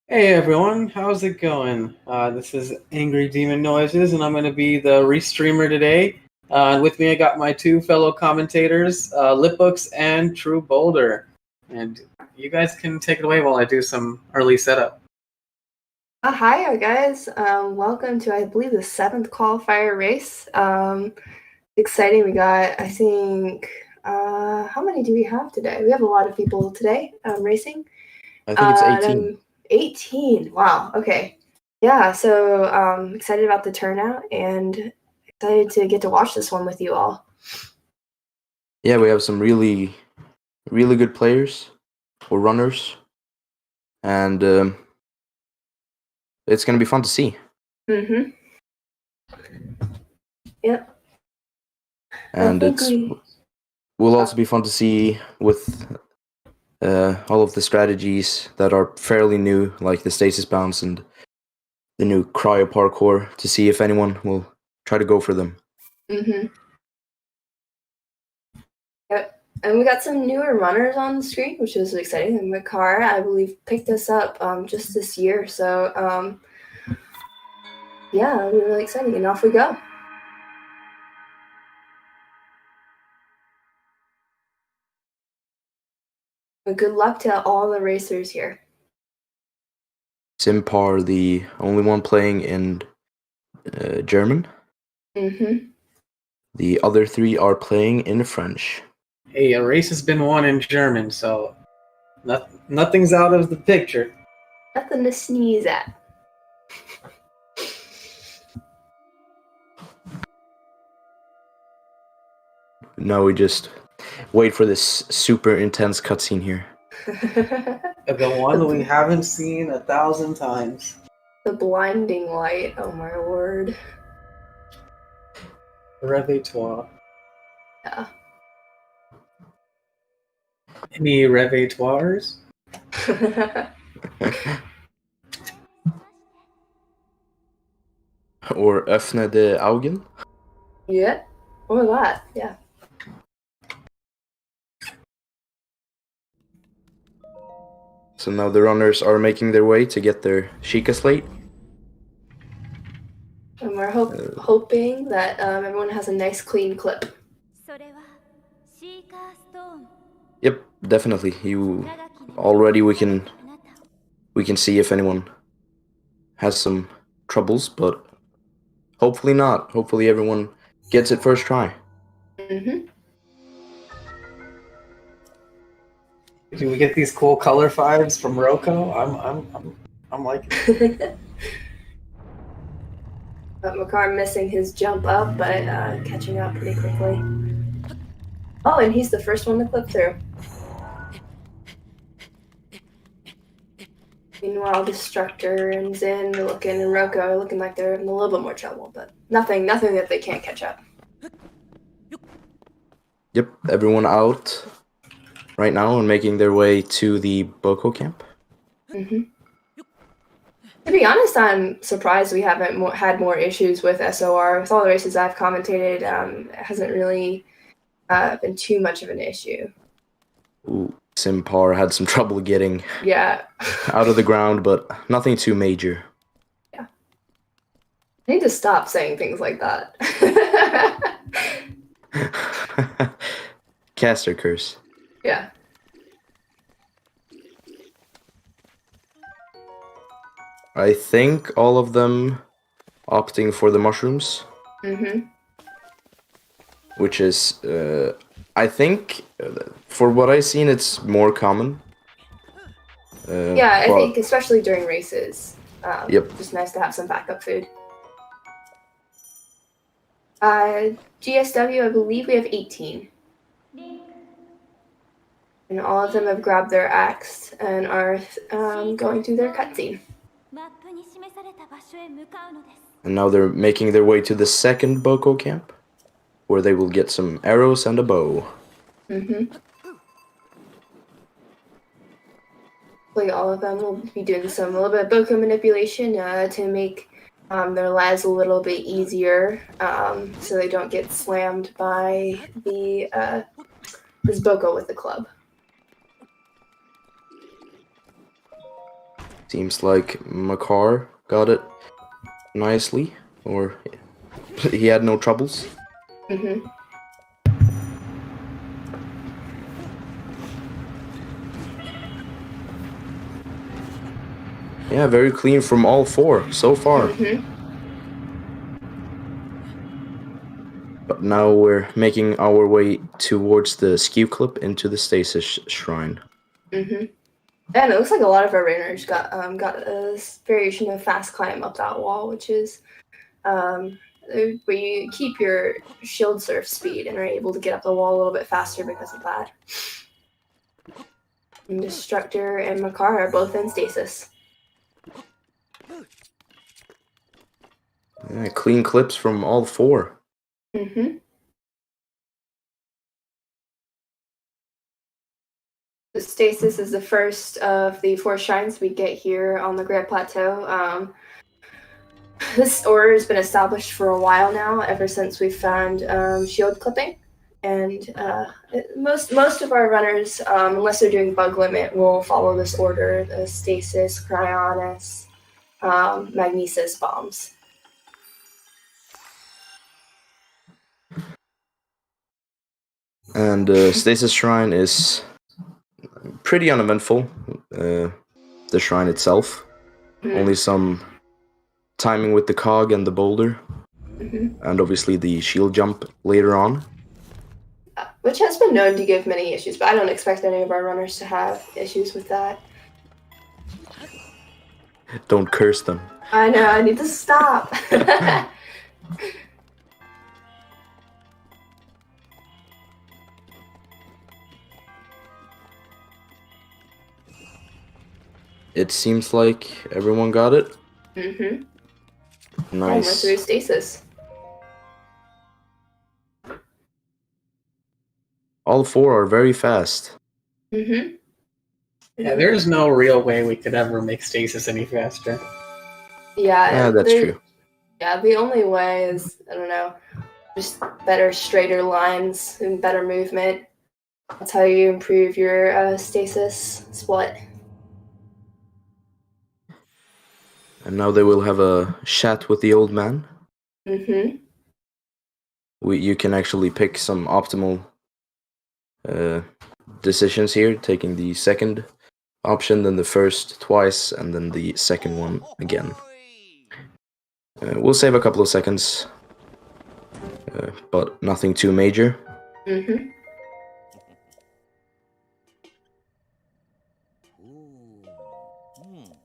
Hey everyone, how's it going? This is Angry Demon Noises, and I'm going to be the restreamer today. With me, I got my two fellow commentators, Lipbooks and True Boulder. And you guys can take it away while I do some early setup. Hi guys, welcome to I believe the 7th qualifier race. Exciting. We got, I think, how many do we have today? We have a lot of people today racing. I think it's 18. 18. Wow. Okay. Yeah. So excited about the turnout and excited to get to watch this one with you all. Yeah, we have some really good players or runners, and it's gonna be fun to see. Mm-hmm. Yep. And will also be fun to see with all of the strategies that are fairly new, like the stasis bounce and the new cryo parkour, to see if anyone will try to go for them. Mm-hmm. Yep. And we got some newer runners on the screen, which is exciting. And Makar, I believe, picked us up just this year. So, yeah, it'll be really exciting. And off we go. But good luck to all the racers here. Simpar, the only one playing in German. Mm-hmm. The other three are playing in French. Hey, a race has been won in German, so nothing's out of the picture. Nothing to sneeze at. Now we just wait for this super intense cutscene here. The one we haven't seen 1,000 times. The blinding light. Oh my word. Revetoire. Yeah. Any reveitoires? Or öffne de Augen? Yeah. Or that. Yeah. So now the runners are making their way to get their Sheikah slate. And we're hoping that everyone has a nice clean clip. Yep, definitely. We can see if anyone has some troubles, but hopefully not. Hopefully everyone gets it first try. Mm-hmm. Do we get these cool color fives from Roko? I'm liking it. But Makar missing his jump up, but catching up pretty quickly. Oh, and he's the first one to clip through. Meanwhile, Destructor and Zin and Roko are looking like they're in a little bit more trouble, but nothing that they can't catch up. Yep, everyone out right now and making their way to the Boko camp. Mm-hmm. To be honest, I'm surprised we haven't had more issues with SOR. With all the races I've commentated, it hasn't really been too much of an issue. Ooh, Simpar had some trouble getting out of the ground, but nothing too major. Yeah. I need to stop saying things like that. Caster curse. Yeah. I think all of them opting for the mushrooms. Mm-hmm. Which is, I think, for what I've seen, it's more common. Yeah, I think especially during races. Yep. Just nice to have some backup food. GSW, I believe we have 18. And all of them have grabbed their axe and are going through their cutscene. And now they're making their way to the second Boko camp, where they will get some arrows and a bow. Mm-hmm. Hopefully all of them will be doing a little bit of Boko manipulation to make their lives a little bit easier, so they don't get slammed by this Boko with the club. Seems like Makar got it nicely, or he had no troubles. Mm-hmm. Yeah, very clean from all four so far. Mm-hmm. But now we're making our way towards the skew clip into the stasis shrine. Mm-hmm. And it looks like a lot of our runners got a variation of fast climb up that wall, which is where you keep your shield surf speed and are able to get up the wall a little bit faster because of that. And Destructor and Makar are both in stasis. Yeah, clean clips from all four. Mm-hmm. The stasis is the first of the 4 shrines we get here on the Grand Plateau. This order has been established for a while now, ever since we found shield clipping. And most of our runners, unless they're doing bug limit, will follow this order: the stasis, cryonis, magnesis bombs. And stasis shrine is pretty uneventful. The shrine itself, only some timing with the cog and the boulder, and obviously the shield jump later on. Which has been known to give many issues, but I don't expect any of our runners to have issues with that. Don't curse them. I know, I need to stop. It seems like everyone got it. Mm-hmm. And we're Nice. through stasis. All four are very fast. Mm-hmm. Yeah, there's no real way we could ever make stasis any faster. Yeah, That's true. Yeah, the only way is, I don't know, just better, straighter lines and better movement. That's how you improve your stasis split. And now they will have a chat with the old man. Mm-hmm. You can actually pick some optimal decisions here, taking the second option, then the first twice, and then the second one again. We'll save a couple of seconds, but nothing too major. Mm-hmm.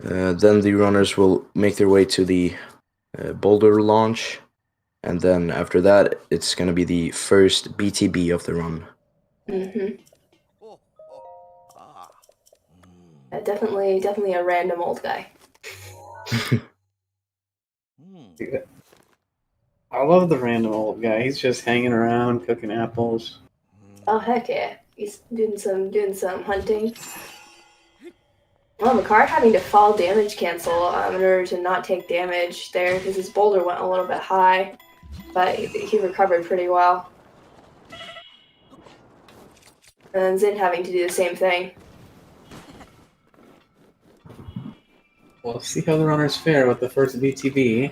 Then the runners will make their way to the boulder launch, and then after that, it's going to be the first BTB of the run. Mm-hmm. Definitely a random old guy. I love the random old guy. He's just hanging around, cooking apples. Oh heck yeah, he's doing some hunting. Well, Makar having to fall damage cancel in order to not take damage there because his boulder went a little bit high, but he recovered pretty well. And Zin having to do the same thing. We'll see how the runners fare with the first BTB.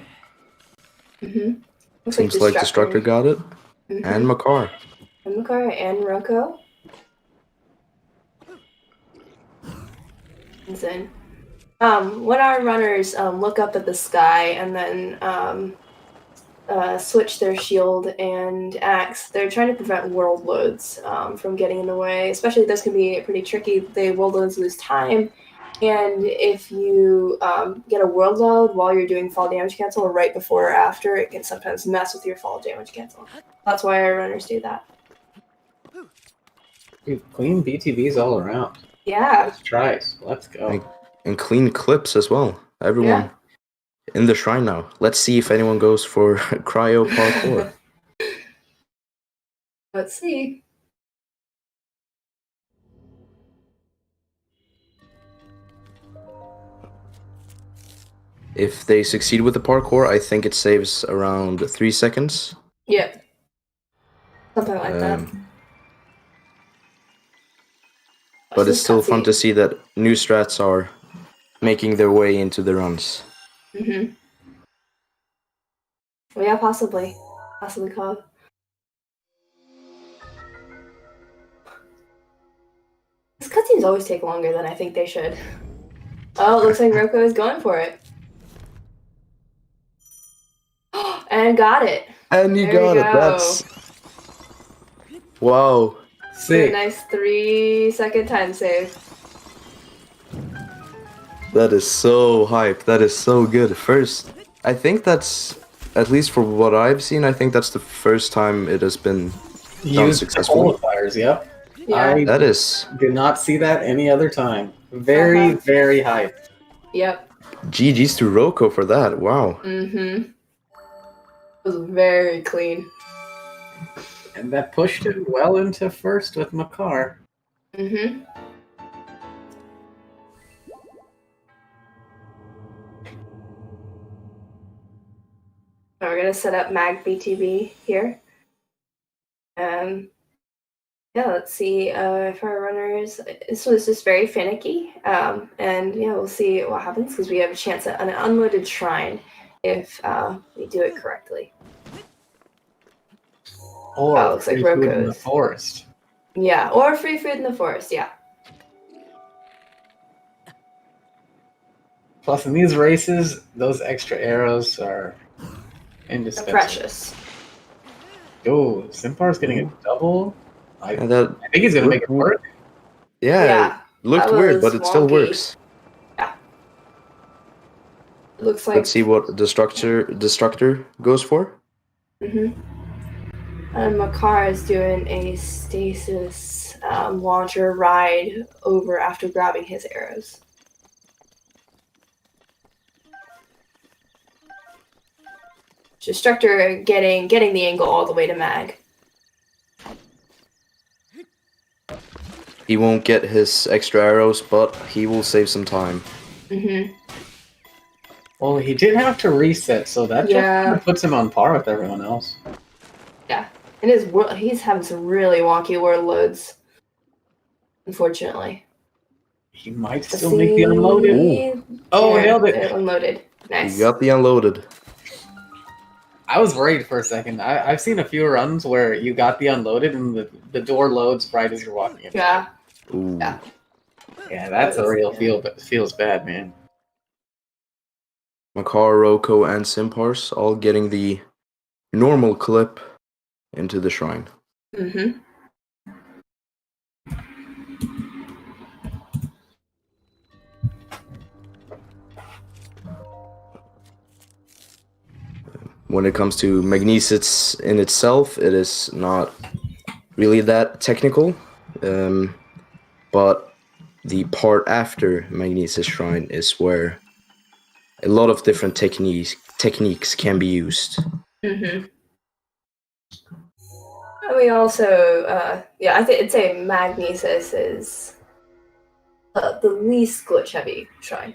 Mm-hmm. Seems like Destructor got it, and Makar. And Makar and Roko. And Zin. When our runners look up at the sky and then switch their shield and axe, they're trying to prevent world loads from getting in the way. Especially those can be pretty tricky. The world loads lose time, and if you get a world load while you're doing fall damage cancel or right before or after, it can sometimes mess with your fall damage cancel. That's why our runners do that. Dude, clean BTBs all around. Yeah. Let's try. Let's go. And clean clips as well. Everyone in the shrine now. Let's see if anyone goes for cryo parkour. Let's see. If they succeed with the parkour, I think it saves around 3 seconds. Yeah. Something like that. But it's still fun to see that new strats are making their way into the runs. Mm-hmm. Well, yeah, possibly called. These cutscenes always take longer than I think they should. Oh, it looks like Roko is going for it. And got it. And you got it. That's wow. Sick. A nice 3-second time save. That is so hype. That is so good. First, I think that's, at least for what I've seen, I think that's the first time it has been done Used successfully. qualifiers, yep. Yeah. That is. Did not see that any other time. Very, very hype. Yep. GG's to Roko for that. Wow. Mm-hmm. It was very clean. And that pushed him well into first with Makar. Mm-hmm. We're gonna set up Mag BTB here. Yeah, let's see if our runners. This was just very finicky, and yeah, we'll see what happens because we have a chance at an unloaded shrine if we do it correctly. Or looks like free food in the Roko's. forest. Yeah, or free food in the forest. Yeah. Plus, in these races, those extra arrows are indispensable. Precious. Oh, Simpar's getting a double. I And that, think he's gonna make it work. yeah, it looked that weird, was but it still wonky. works. Yeah. It looks like. Let's see what Destructor goes for. Mm-hmm. And Makar is doing a stasis launcher ride over after grabbing his arrows. Destructor getting the angle all the way to Mag. He won't get his extra arrows, but he will save some time. Mm-hmm. Well, he did have to reset, so that just kind of puts him on par with everyone else. Yeah, and he's having some really wonky world loads. Unfortunately, He might still make the unloaded. Ooh. Oh, nailed it! Unloaded. Nice. You got the unloaded. I was worried for a second. I've seen a few runs where you got the unloaded and the door loads right as you're walking in. Yeah. Ooh. Yeah. Yeah, that's a real feel, but it feels bad, man. Makar, Roko, and Simpars all getting the normal clip into the shrine. Mm-hmm. When it comes to Magnesis in itself, it is not really that technical, but the part after Magnesis Shrine is where a lot of different techniques can be used. Mm-hmm. We also, I'd say Magnesis is the least glitch heavy shrine.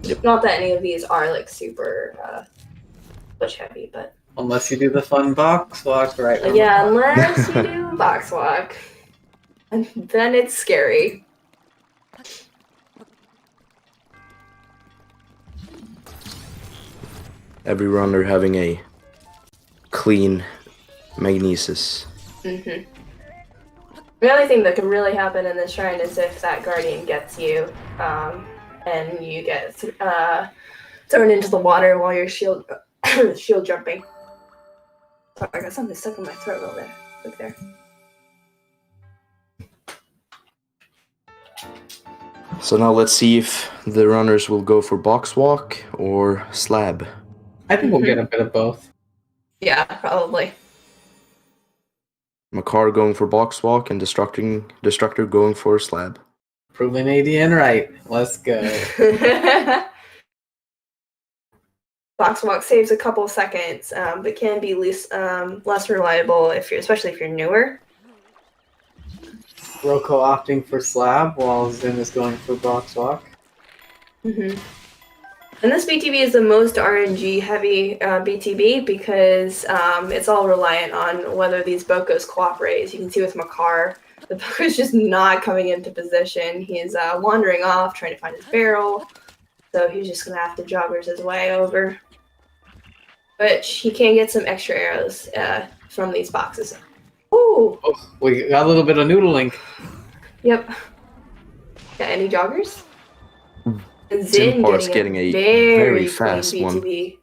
Yep. Not that any of these are like super glitch heavy, but Unless you do the fun box walk, right? yeah, unless you do box walk, and then it's scary. Every runner having a clean Magnesis. Mm-hmm. The only thing that can really happen in this shrine is if that guardian gets you, and you get thrown into the water while you're shield jumping. Sorry, I got something stuck in my throat over there. Look there. So now let's see if the runners will go for box walk or slab. I think we'll get a bit of both. Yeah, probably. Makar going for box walk and Destructor going for slab. Proving ADN right. Let's go. Box walk saves a couple seconds, but can be less reliable especially if you're newer. Roko opting for slab while Zin is going for box walk. Mm-hmm. And this BTB is the most RNG heavy BTB because it's all reliant on whether these Bokos cooperate. As you can see with Makar, the Boko's just not coming into position. He's wandering off, trying to find his barrel, so he's just gonna have to joggers his way over. But he can get some extra arrows from these boxes. Ooh! Oh, we got a little bit of noodling. Yep. Got any joggers? And Zin Zin getting a very fast clean one. BTB.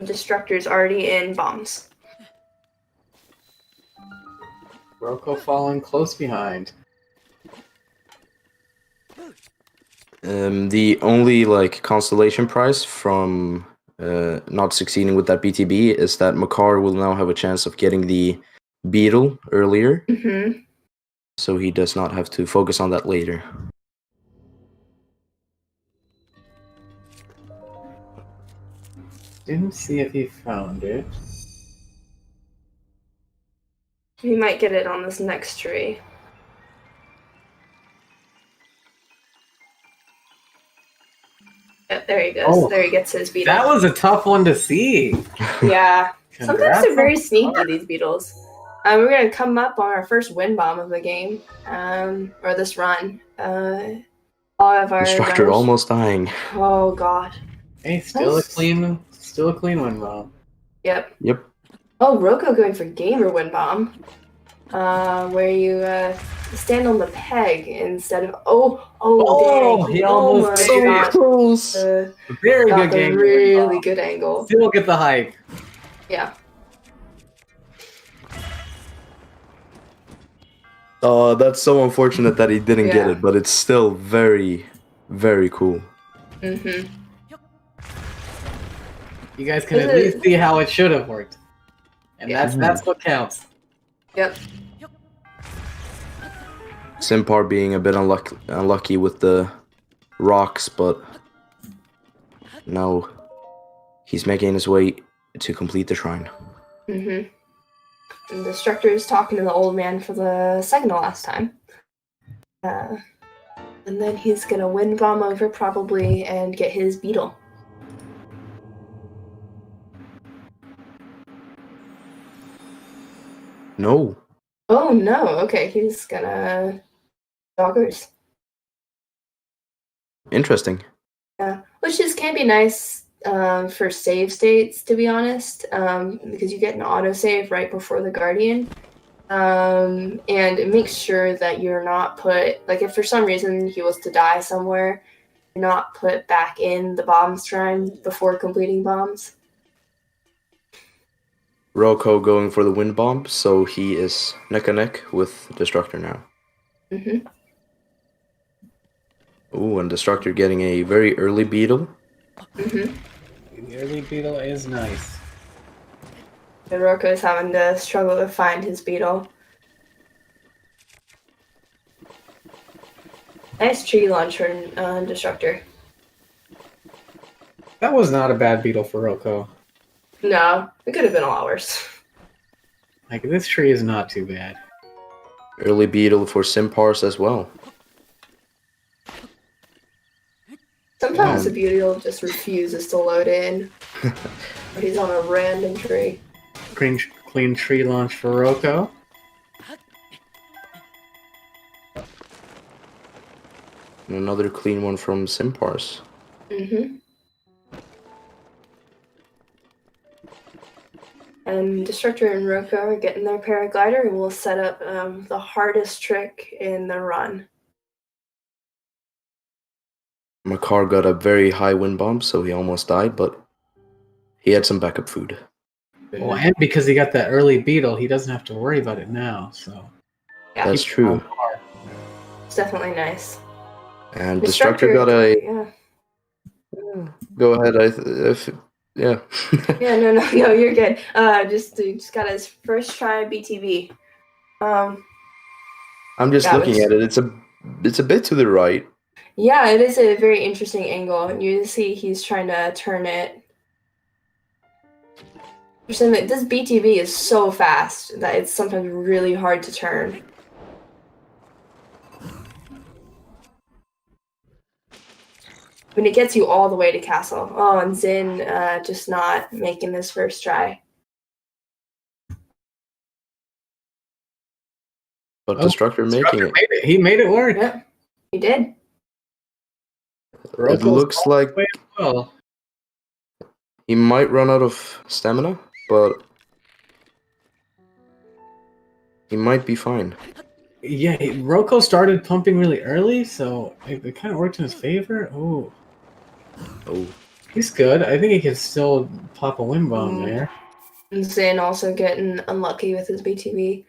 Destructor's already in bombs. Roko falling close behind. The only like consolation prize from not succeeding with that BTB is that Makar will now have a chance of getting the beetle earlier, Mm-hmm. so he does not have to focus on that later. Didn't see if he found it. He might get it on this next tree. Yep, there he goes. Oh, there he gets his beetle. That was a tough one to see. Yeah. Sometimes Congrats they're very on sneaky, these beetles. We're going to come up on our first wind bomb of the game, or this run. All of our Destructor runners- almost dying. Oh, God. Hey, still a Nice. clean one, Rob. Yep. Yep. Oh, Roko going for gamer wind bomb. Where you stand on the peg instead of... Oh, dang. he almost almost so got close. the, Very got good the game. really good angle. Still get the hike. Yeah. That's so unfortunate that he didn't get Yeah. it, but it's still very, very cool. Mm-hmm. You guys can at least see how it should have worked. And Yeah. that's what counts. Yep. Simpar being a bit unlucky with the rocks, but now he's making his way to complete the shrine. Mm-hmm. And the Destructor is talking to the old man for the second to last time. And then he's gonna wind bomb over probably and get his beetle. No. Oh no, okay, he's gonna joggers. Interesting. Yeah, which just can be nice for save states, to be honest, because you get an autosave right before the Guardian. And it makes sure that you're not put, like if for some reason he was to die somewhere, you're not put back in the bomb shrine before completing bombs. Roko going for the wind bomb, so he is neck and neck with Destructor now. Mm-hmm. Ooh, and Destructor getting a very early beetle. Mm-hmm. The early beetle is nice. And Roko is having to struggle to find his beetle. Nice tree launch from Destructor. That was not a bad beetle for Roko. No, it could have been a lot worse. Like, this tree is not too bad. Early beetle for Simpars as well. Sometimes Yeah. the beetle just refuses to load in. Or he's on a random tree. Clean tree launch for Roko. And another clean one from Simpars. Mm-hmm. And Destructor and Roko are getting their paraglider, and we'll set up the hardest trick in the run. Makar got a very high wind bomb, so he almost died, but he had some backup food. Well, and because he got that early beetle, he doesn't have to worry about it now, so... Yeah, That's true. it's definitely nice. And Destructor got a... Yeah. Go ahead, yeah. Yeah, no, you're good. Just got his first try at BTB. I'm just looking at it. It's a bit to the right. Yeah, it is a very interesting angle. You see he's trying to turn it. This BTB is so fast that it's sometimes really hard to turn. When it gets you all the way to castle. Oh, and Zin just not making this first try. But Destructor making it. He made it work. Yep. You did. It looks like well. he might run out of stamina, but he might be fine. Yeah, Roko started pumping really early, so it kind of worked in his favor. Oh, he's good. I think he can still pop a wind bomb there. And Zin also getting unlucky with his BTB.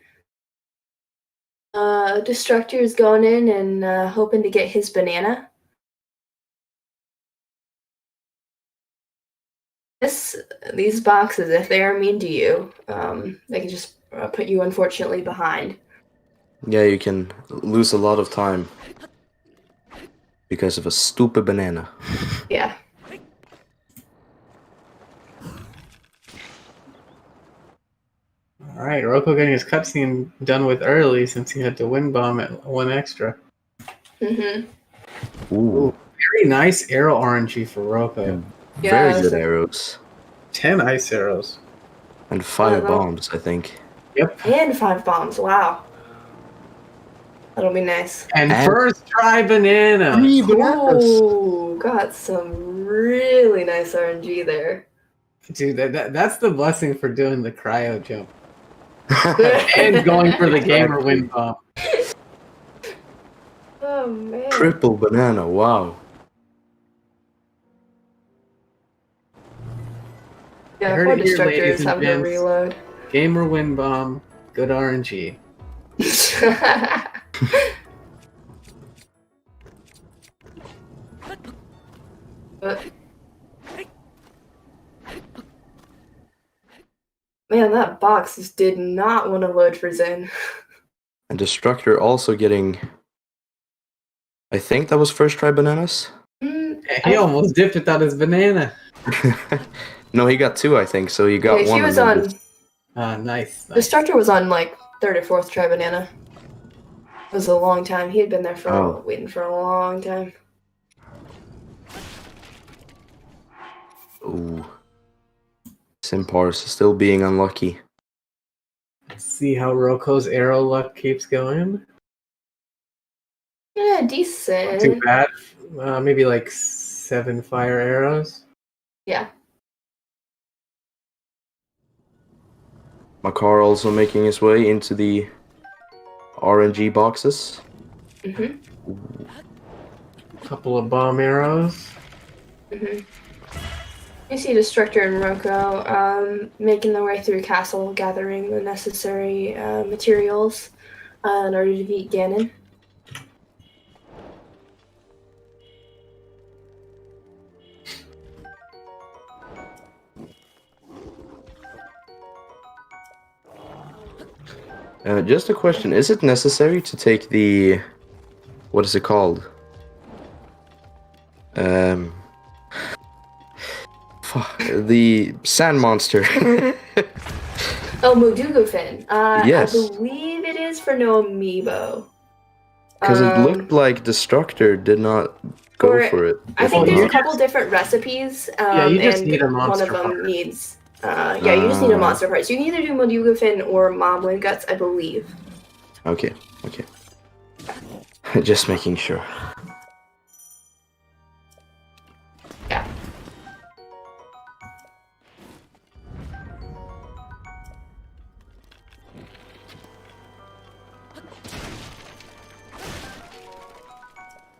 Destructor is going in and hoping to get his banana. These boxes, if they are mean to you, they can just put you unfortunately behind. Yeah, you can lose a lot of time because of a stupid banana. Yeah. All right, Roko getting his cutscene done with early since he had to wind bomb at 1 extra. Ooh. Very nice arrow RNG for Roko. Yeah, very good arrows. 10 ice arrows. And 5 bombs, I think. Yep. And 5 bombs, wow. That'll be nice. And first try banana. 3 bananas. Ooh, got some really nice RNG there. Dude, that's the blessing for doing the cryo jump. And going for the gamer wind bomb. Oh, man. Triple banana, wow. Yeah, poor Destructors having to reload. Gamer wind bomb, good RNG. Man, that box just did not want to load for Zen. And Destructor also getting... I think that was first try bananas? He almost dipped without his banana. No, he got 2, I think, so he got 1. He was on... Nice. Destructor was on, like, 3rd or 4th try banana. It was a long time. He had been there for waiting for a long time. Ooh. Simpars still being unlucky. Let's see how Roko's arrow luck keeps going. Yeah, decent. Not too bad. Maybe like 7 fire arrows. Yeah. Makar also making his way into the RNG boxes. Couple of bomb arrows. You see Destructor and Roko making their way through Castle, gathering the necessary materials in order to defeat Ganon. Just a question, is it necessary to take the... What is it called? The sand monster. Oh, Modugofin. Yes. I believe it is for no amiibo. Because it looked like Destructor did not go for it. I think there's a couple different recipes. You just need a monster one of them part. needs... you just need a monster part. So you can either do Modugofin or Moblin Guts, I believe. Okay. Just making sure. Yeah.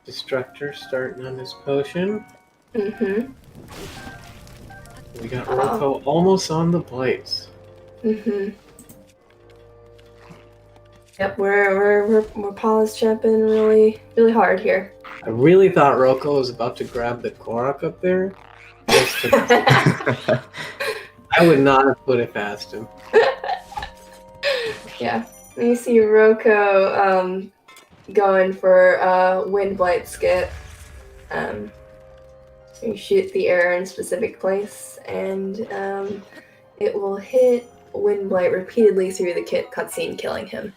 Destructor starting on his potion. We got Roko almost on the plates. Yep, we're pause jumping really hard here. I really thought Roko was about to grab the Korok up there. I would not have put it past him. Yeah, you see Roko going for Wind Blight skip. You shoot the arrow in a specific place, and it will hit Wind Blight repeatedly through the cutscene, killing him.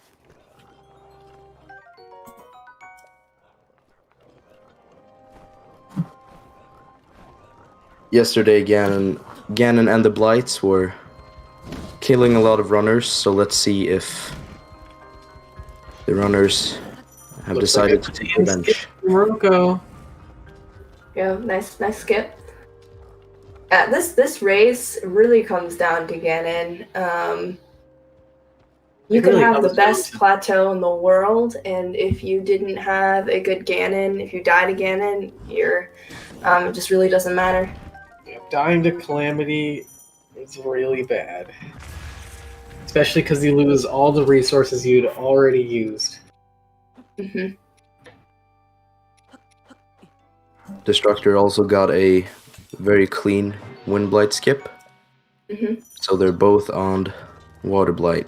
Yesterday, Ganon and the Blights were killing a lot of runners, so let's see if the runners have Looks decided like to take revenge. Roko. Yeah, nice skip. Yeah, this race really comes down to Ganon. You It can really have the comes down best to- plateau in the world, and if you didn't have a good Ganon, if you die to Ganon, it just really doesn't matter. Yeah, dying to Calamity is really bad. Especially because you lose all the resources you'd already used. Mm-hmm. Destructor also got a very clean Wind Blight skip. Mm-hmm. So they're both on Water Blight.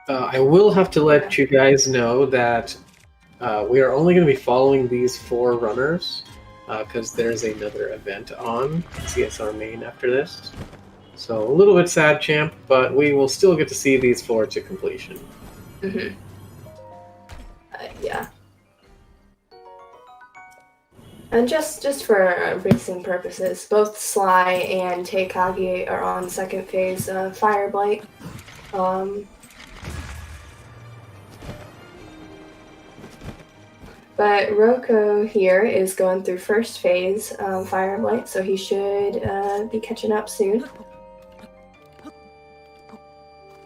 I will have to let you guys know that we are only going to be following these 4 runners because there's another event on CSR main after this. So a little bit sad, champ, but we will still get to see these 4 to completion. Mm-hmm. Yeah. And just for racing purposes, both Sly and Teikage are on second phase Fire Blight. But Roko here is going through first phase Fire Blight, so he should be catching up soon.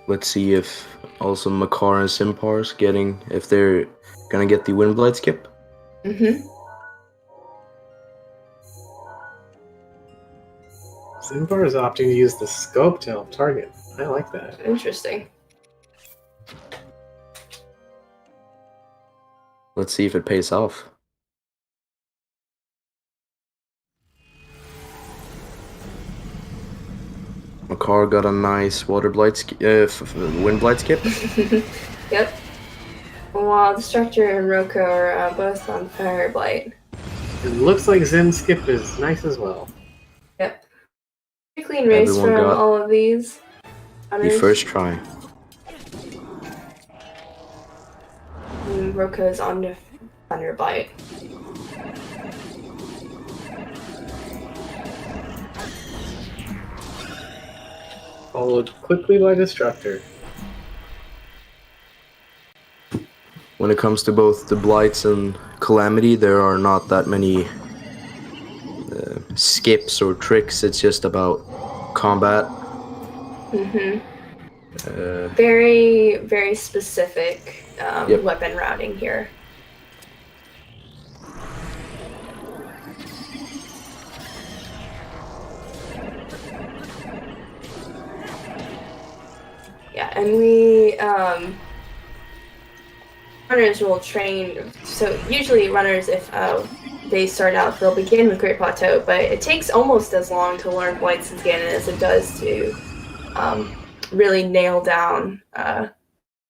Let's see if also Makar and Simpar's if they're gonna get the Wind Blight skip. Mm-hmm. Simbar is opting to use the scope to help target. I like that. Interesting. Let's see if it pays off. Makar got a nice Wind Blight skip. Yep. While Destructor and Roko are both on Fire Blight. It looks like Zen skip is nice as well. Yep. Pretty clean race Everyone from got all of these. The first try. And Roko's on to Thunder Blight. Followed quickly by Destructor. When it comes to both the Blights and Calamity, there are not that many skips or tricks. It's just about combat. Mm-hmm. Very, very specific weapon routing here. Yeah, and we runners will train. So usually runners, if they start out, they'll begin with Great Plateau, but it takes almost as long to learn Blights and Ganon as it does to really nail down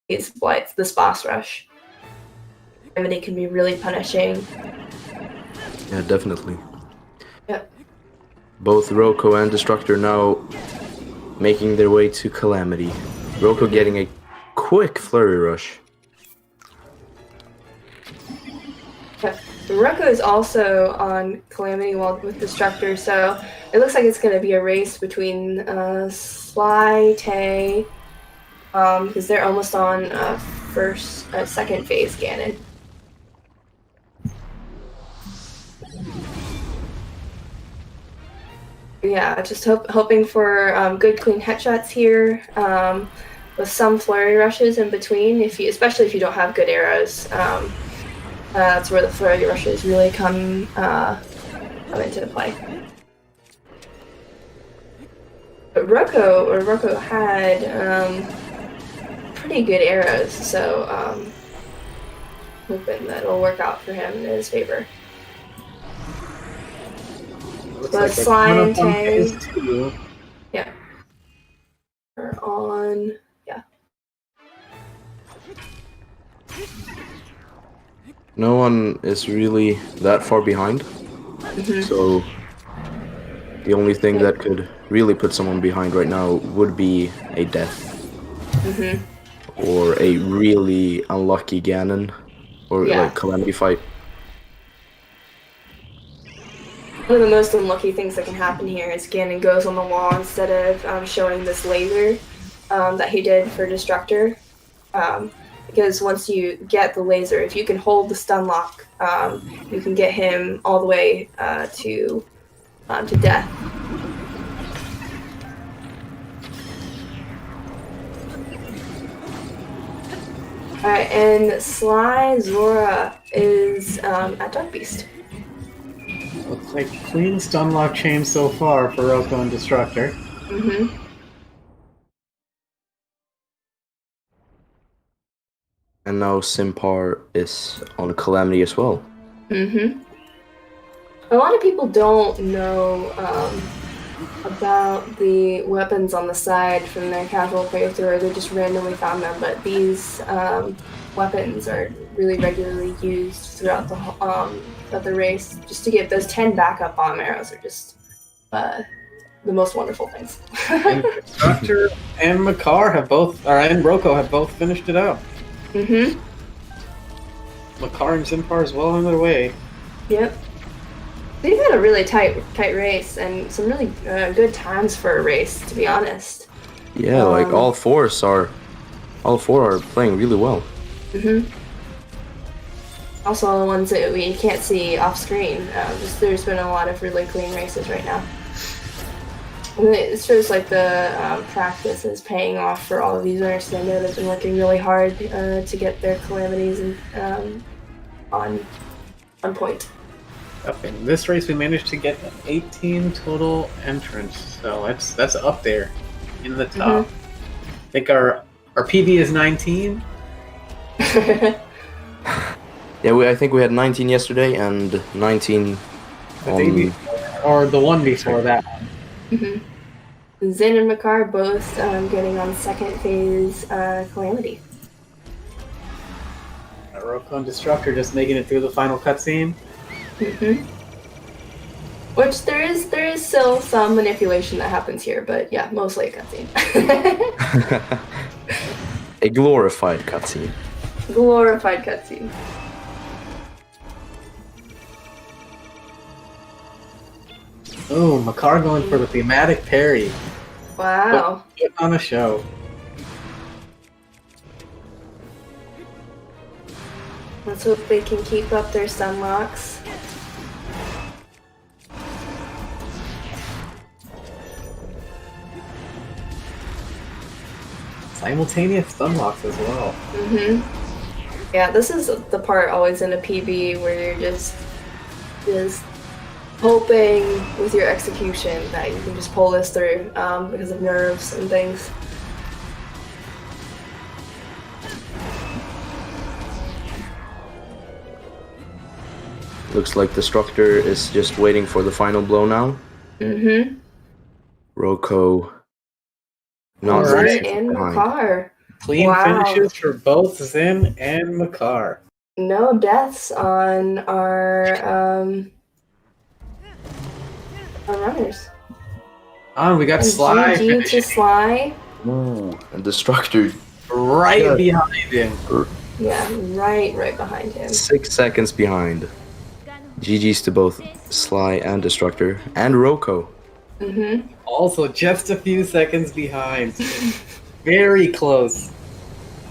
these Blights, this boss rush. I mean, it can be really punishing. Yeah, definitely. Yep. Both Roko and Destructor now making their way to Calamity. Roko getting a quick flurry rush. Yep. Roko is also on Calamity with Destructor, so it looks like it's going to be a race between Sly, Tay, because they're almost on second phase Ganon. Yeah, just hoping for good clean headshots here, with some flurry rushes in between. Especially if you don't have good arrows, that's where the flurry rushes really come into play. But Roko had pretty good arrows, so hoping that it'll work out for him in his favor. But Sly and Tay, yeah, are on, yeah. No one is really that far behind, so the only thing that could really put someone behind right now would be a death. Or a really unlucky Ganon, or like Calamity fight. One of the most unlucky things that can happen here is Ganon goes on the wall instead of showing this laser that he did for Destructor. Because once you get the laser, if you can hold the stun lock, you can get him all the way to death. Alright, and Sly Zora is at Dark Beast. Looks like clean stun lock chain so far for Roko and Destructor. Mm-hmm. And now Simpar is on Calamity as well. Mm-hmm. A lot of people don't know about the weapons on the side from their casual playthrough, or they just randomly found them, but these weapons are really regularly used throughout the race, just to get those 10 backup bomb arrows are just the most wonderful things. And Destructor and Makar have both, and Roko have both finished it up. Mm-hmm. Makar and Simpar is well on their way. Yep. They've had a really tight race and some really good times for a race, to be honest. Yeah, like all four are playing really well. Mm-hmm. Also, the ones that we can't see off screen. There's been a lot of really clean races right now. And it shows like the practice is paying off for all of these runners. I know they've been working really hard to get their calamities and on point. In this race, we managed to get 18 total entrants, so that's up there in the top. I think our PB is 19. Yeah, I think we had 19 yesterday and 19 on... or the one before that one. Mm-hmm. Zin and Makar both getting on second phase Calamity. Roko and Destructor just making it through the final cutscene. Mm-hmm. Which there is still some manipulation that happens here, but yeah, mostly a cutscene. A glorified cutscene. Glorified cutscene. Oh, Makar going for the thematic parry. Wow. Put on a show. Let's hope they can keep up their stun locks. Simultaneous stun locks as well. Mm-hmm. Yeah, this is the part always in a PB where you're just hoping with your execution that you can just pull this through because of nerves and things. Looks like Destructor is just waiting for the final blow now. Mm-hmm. Roko not All right. And Makar. Clean finishes for both Zin and Makar. No deaths on our runners. We got And Sly GG to finishing Sly. Ooh, and Destructor right behind him. Yeah, right behind him. 6 seconds behind. GG's to both Sly and Destructor and Roko. Mm-hmm. Also, just a few seconds behind. Very close.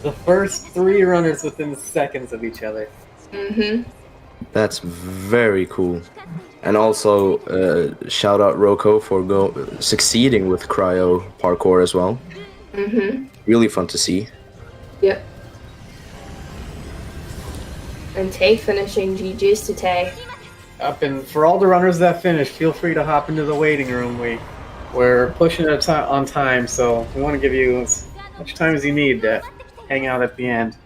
The first 3 runners within seconds of each other. Mm-hmm. That's very cool. And also, shout out Roko for succeeding with cryo parkour as well. Mm-hmm. Really fun to see. Yep. And Tay finishing. GG's to Tay. Up, and for all the runners that finish, feel free to hop into the waiting room. We're pushing it on time, so we want to give you as much time as you need to hang out at the end.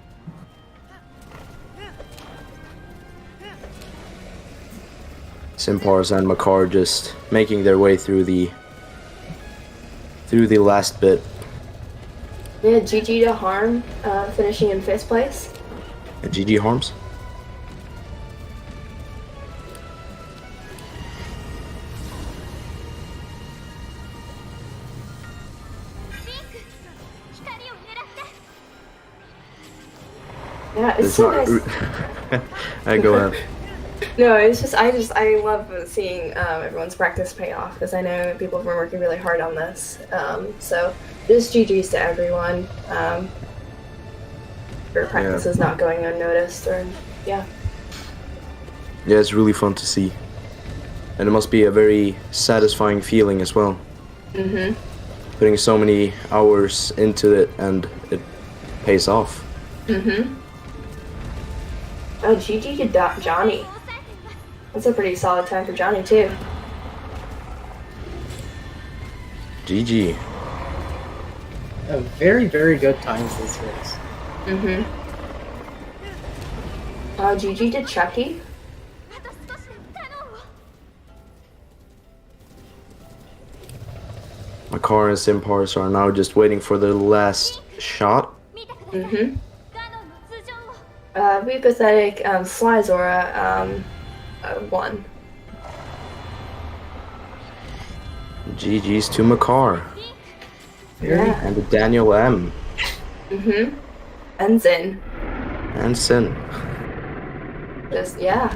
Simpars and Makar just making their way through the last bit. Yeah, GG to Harm, finishing in 5th place. GG Harms. Yeah, it's so nice. Go ahead. No, it's just I love seeing everyone's practice pay off because I know people have been working really hard on this. So just GGs to everyone. For practices not going unnoticed, or yeah. Yeah, it's really fun to see, and it must be a very satisfying feeling as well. Mhm. Putting so many hours into it, and it pays off. Mhm. Oh, GG to Johnny. That's a pretty solid time for Johnny too. GG. Very, very good times this race. Mhm. GG to Chucky. Makar and Simpars are now just waiting for the last shot. Mhm. Be pathetic. Sly Zora won. GG's to Makar. Yeah. And to Daniel M. Mhm. And Zin. And Sin. Just yeah.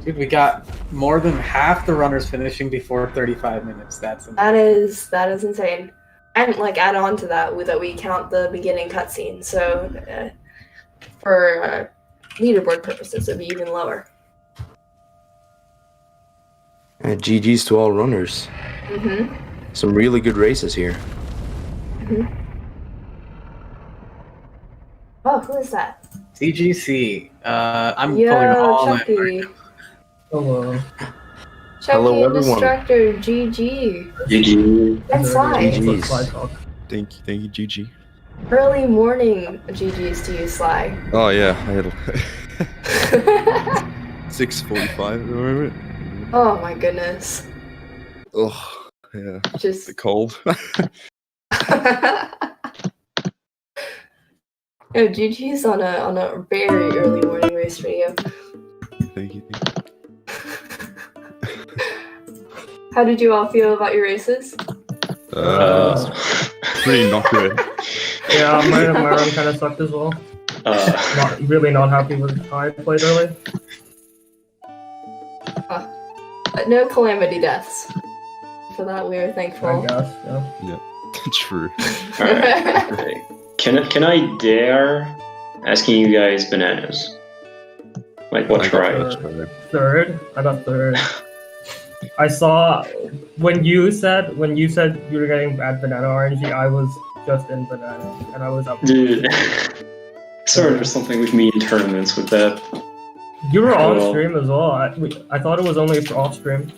Dude, we got more than half the runners finishing before 35 minutes. That's That is insane. And like add on to that that we count the beginning cutscene, so for leaderboard purposes, it'd be even lower. And GG's to all runners. Mhm. Some really good races here. Mhm. Oh, who is that? CGC. I'm pulling Yo, all in. Chucky. Hello. Chucky Hello, and everyone. Destructor, GG. GG. And Sly. GG's. Thank you, GG. Early morning GGs to you, Sly. Oh yeah, I had 6:45. Remember it? Oh my goodness. Oh yeah, Just the cold. oh, GG's on a very early morning race for you. Thank you. How did you all feel about your races? Pretty not good. Yeah, my run kind of sucked as well. Not happy with how I played early. But no calamity deaths. For that, we are thankful. I guess. Yeah. True. Alright. Can I dare asking you guys bananas? Like what I try? got third. Third. I got third. I saw when you said you were getting bad banana RNG. I was just in banana, and I was up. Dude. Sorry, there's something with me in tournaments with that. You were on Well. stream as well. I thought it was only for off stream.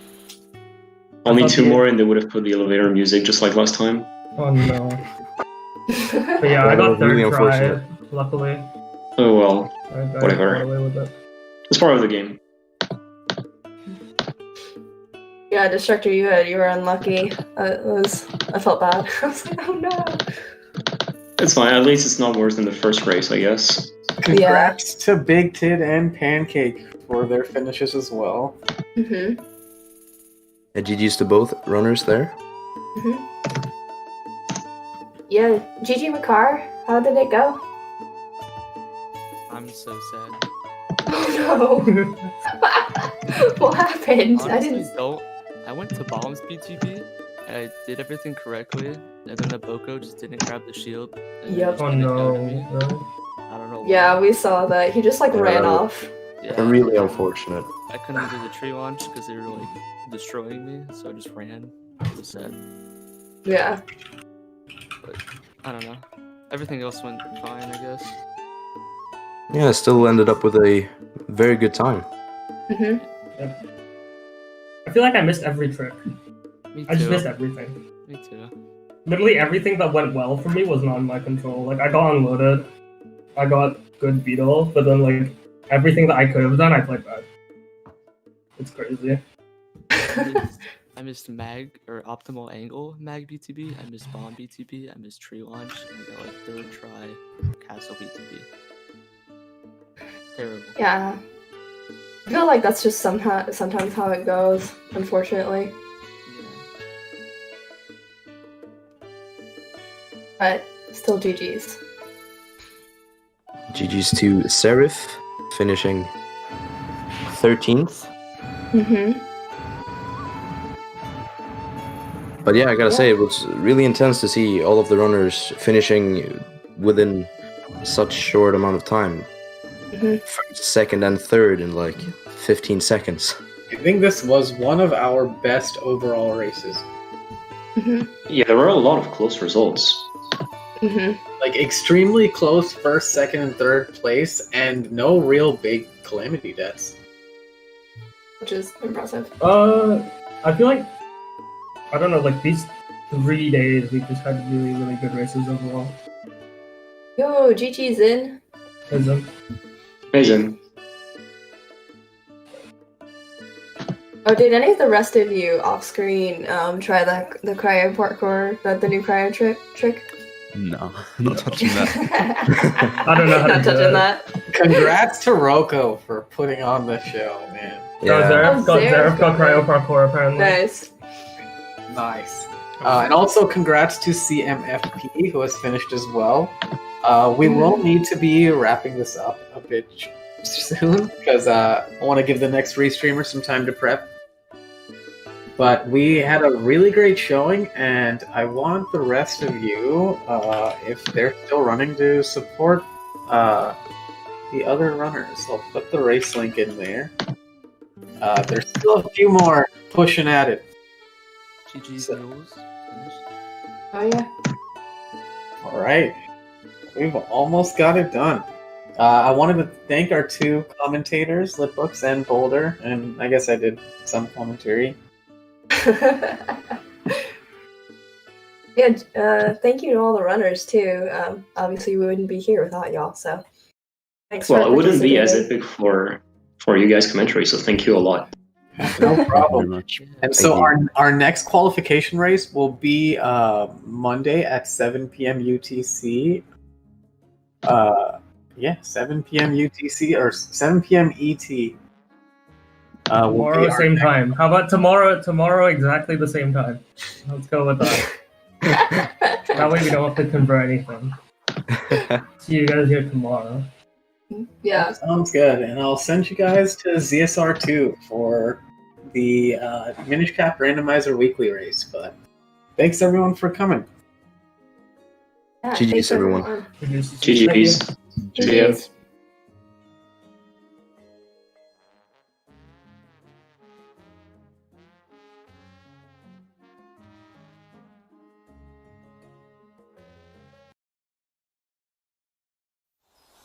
Only thought two you- more and they would have put the elevator music just like last time. Oh no. But yeah, I That got was third really try. unfortunate. Luckily, Oh well. I Whatever. got away with it. It's part of the game. Yeah, Destructor, you were unlucky. I felt bad. I was like, oh no. It's fine, at least it's not worse than the first race, I guess. Congrats to Big Tid and Pancake for their finishes as well. Mhm. And GG's to both runners there. Mhm. Yeah, GG Makar, how did it go? I'm so sad. Oh no. What happened? I Honestly, didn't. don't. I went to bombs BTB and I did everything correctly, and then the Boko just didn't grab the shield. And Yep. just Oh didn't no. go to me. Really? I don't know. Yeah, why. we saw that. He just like ran off. Yeah, Really unfortunate. I couldn't do the tree launch because they were like destroying me, so I just ran. It was sad. Yeah. I don't know. Everything else went fine, I guess. Yeah, still ended up with a very good time. Mhm. I feel like I missed every trick. Me I just too. missed everything. Me too. Literally everything that went well for me was not in my control. Like I got unloaded, I got good beetle, but then like everything that I could have done, I played bad. It's crazy. I missed mag or optimal angle mag BTB. I missed bomb BTB. I missed tree launch. And I got like third try castle BTB. Terrible. Yeah. I feel like that's just sometimes how it goes, unfortunately. Yeah. But still GG's. GG's to Serif, finishing 13th. Mm-hmm. But yeah, I gotta say, it was really intense to see all of the runners finishing within such short amount of time. First, second, and third in like 15 seconds. I think this was one of our best overall races. Yeah, there were a lot of close results. Like extremely close first, second, and third place, and no real big calamity deaths. Which is impressive. I feel like I don't know, like these 3 days we just had really, really good races overall. Yo, GG's in. Amazing. Oh, did any of the rest of you off screen try the cryo parkour, the new cryo trick? No, not touching that. I don't know how to Not do touching it. that. Congrats to Rocco for putting on the show, man. Zareth got cryo parkour apparently. Nice. Nice. And also congrats to CMFP, who has finished as well. We will need to be wrapping this up a bit soon, because I want to give the next restreamer some time to prep. But we had a really great showing, and I want the rest of you, if they're still running, to support the other runners. I'll put the race link in there. There's still a few more pushing at it. GG's Mules. Oh yeah. All right. We've almost got it done. I wanted to thank our two commentators, Litbooks and Boulder, and I guess I did some commentary. Yeah, thank you to all the runners too. Obviously we wouldn't be here without y'all, so thanks. Well, for it wouldn't be as participating. epic for you guys commentary, so thank you a lot. No Very problem. much. And so our next qualification race will be Monday at 7 p.m. UTC. 7 p.m. UTC or 7 p.m. ET. Tomorrow, same time. How about tomorrow? Tomorrow, exactly the same time. Let's go with that. That way we don't have to convert anything. See you guys here tomorrow. Yeah. Sounds good. And I'll send you guys to ZSR2 for the Minish Cap Randomizer Weekly race. But thanks everyone for coming. Yeah, GG's thanks, everyone. everyone. GG's. See ya. GG's.